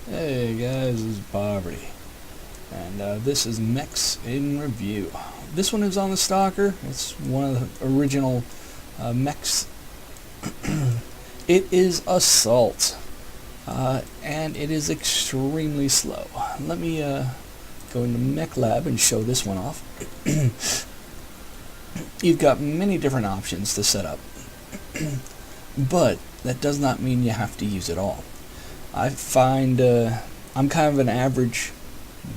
Hey guys, this is Poverty, and this is Mechs in Review. This one is on the Stalker. It's one of the original mechs. It is Assault, and it is extremely slow. Let me go into Mech Lab and show this one off. You've got many different options to set up, but that does not mean you have to use it all. I find I'm kind of an average,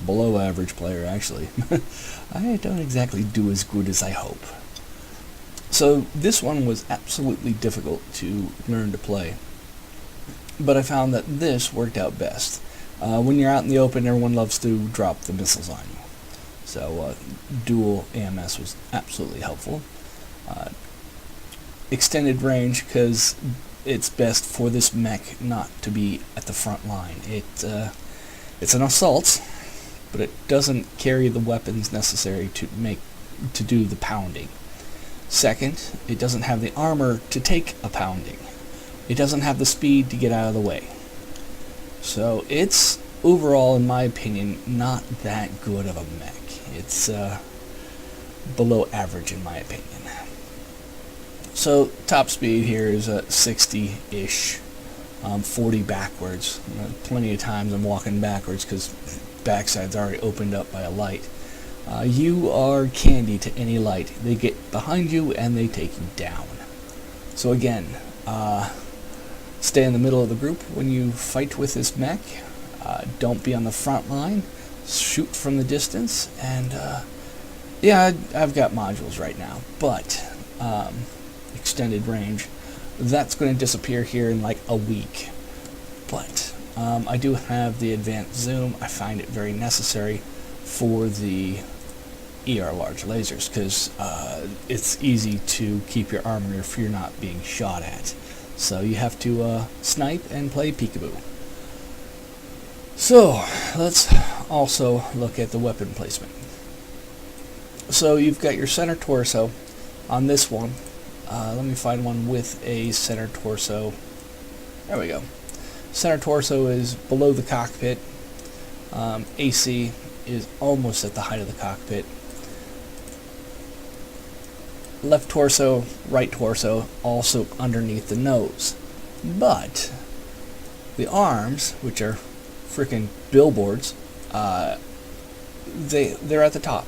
below average player actually. I don't exactly do as good as I hope. So this one was absolutely difficult to learn to play, but I found that this worked out best. When you're out in the open, everyone loves to drop the missiles on you. So dual AMS was absolutely helpful. Extended range, because it's best for this mech not to be at the front line. It's an assault, but it doesn't carry the weapons necessary to do the pounding. Second, it doesn't have the armor to take a pounding. It doesn't have the speed to get out of the way. So it's overall, in my opinion, not that good of a mech. It's below average in my opinion. So top speed here is 60-ish, 40 backwards. Plenty of times I'm walking backwards because backside's already opened up by a light. You are candy to any light. They get behind you and they take you down. So again, stay in the middle of the group when you fight with this mech. Don't be on the front line. Shoot from the distance. And yeah, I've got modules right now, but extended range, that's going to disappear here in like a week. But I do have the advanced zoom. I find it very necessary for the ER large lasers, because it's easy to keep your armor if you're not being shot at. So you have to snipe and play peekaboo. So let's also look at the weapon placement. So you've got your center torso on this one. Let me find one with a center torso. There we go. Center torso is below the cockpit. AC is almost at the height of the cockpit. Left torso, right torso, also underneath the nose. But the arms, which are freaking billboards, they're at the top.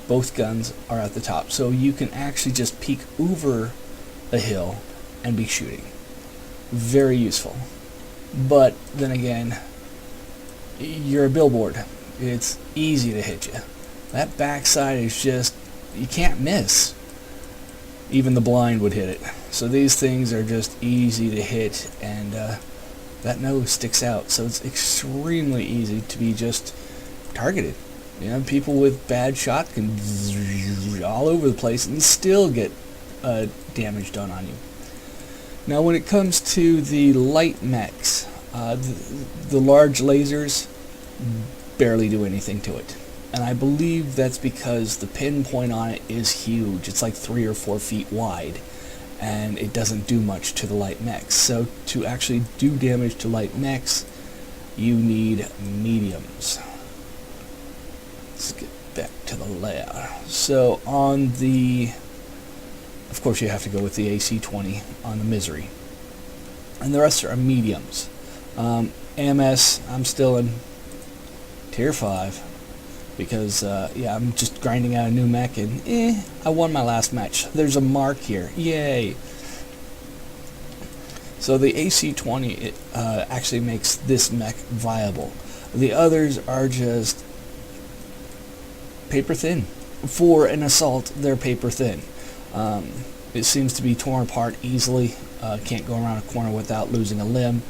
Both guns are at the top, so you can actually just peek over a hill and be shooting. Very useful. But then again, you're a billboard. It's easy to hit you. That backside is just, you can't miss. Even the blind would hit it. So these things are just easy to hit, and that nose sticks out. So it's extremely easy to be just targeted. You know, people with bad shot can all over the place and still get damage done on you. Now when it comes to the light mechs, the large lasers barely do anything to it. And I believe that's because the pinpoint on it is huge. It's like 3 or 4 feet wide, and it doesn't do much to the light mechs. So to actually do damage to light mechs, you need mediums. Let's get back to the layout. So on the, of course you have to go with the AC-20 on the Misery. And the rest are mediums. AMS, I'm still in Tier 5. Because, yeah, I'm just grinding out a new mech, and I won my last match. There's a mark here. Yay! So the AC-20 actually makes this mech viable. The others are just paper thin. For an assault, they're paper thin. It seems to be torn apart easily. Can't go around a corner without losing a limb.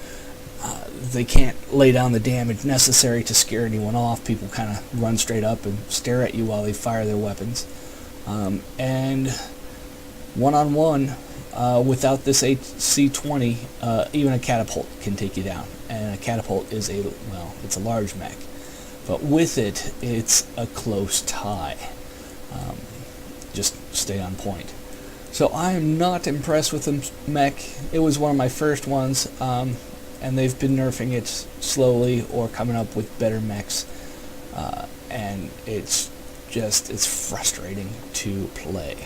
They can't lay down the damage necessary to scare anyone off. People kind of run straight up and stare at you while they fire their weapons. And one-on-one, without this AC-20, even a catapult can take you down. And a catapult is it's a large mech. But with it, it's a close tie. Just stay on point. So I am not impressed with the mech. It was one of my first ones. and they've been nerfing it slowly or coming up with better mechs, and it's frustrating to play.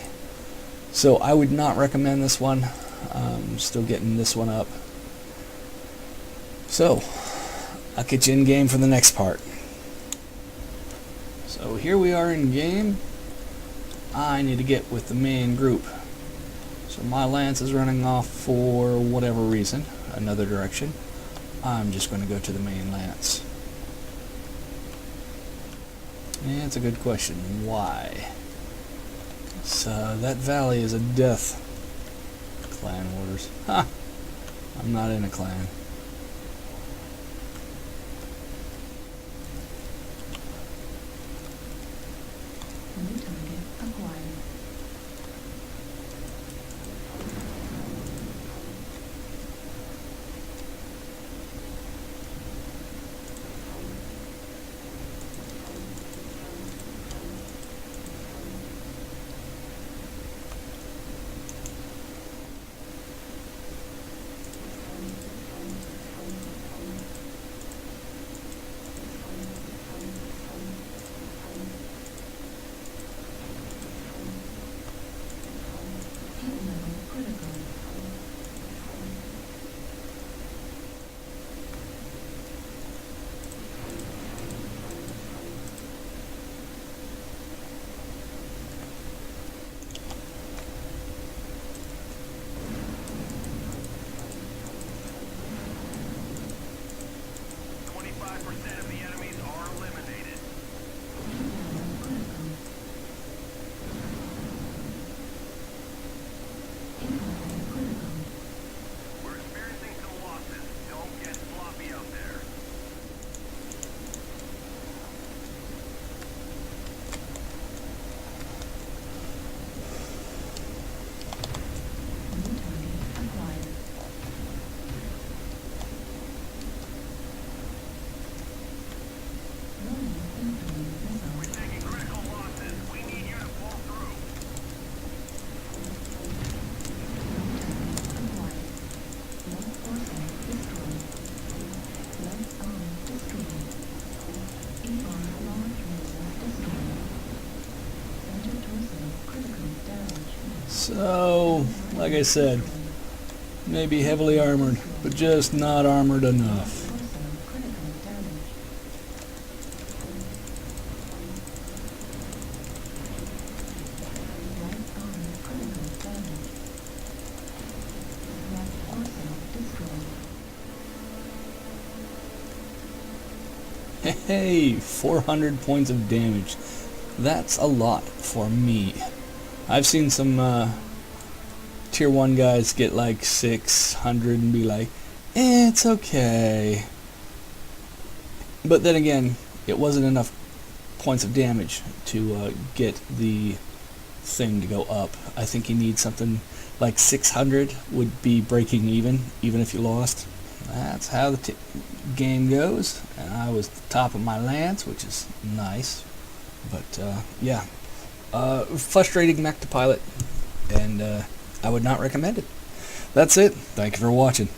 So I would not recommend this one. Still getting this one up. So I'll get you in game for the next part. So here we are in game. I need to get with the main group. So my lance is running off for whatever reason, another direction. I'm just going to go to the main lance. Yeah, it's a good question. Why? So that valley is a death. Clan orders. Ha! I'm not in a clan. New target acquired. So, like I said, maybe heavily armored, but just not armored enough. Hey, 400 points of damage. That's a lot for me. I've seen some tier 1 guys get like 600 and be like, it's okay. But then again, it wasn't enough points of damage to get the thing to go up. I think you need something like 600 would be breaking even if you lost. That's how the game goes. And I was the top of my lance, which is nice. But yeah, frustrating mech to pilot, and I would not recommend it. That's it. Thank you for watching.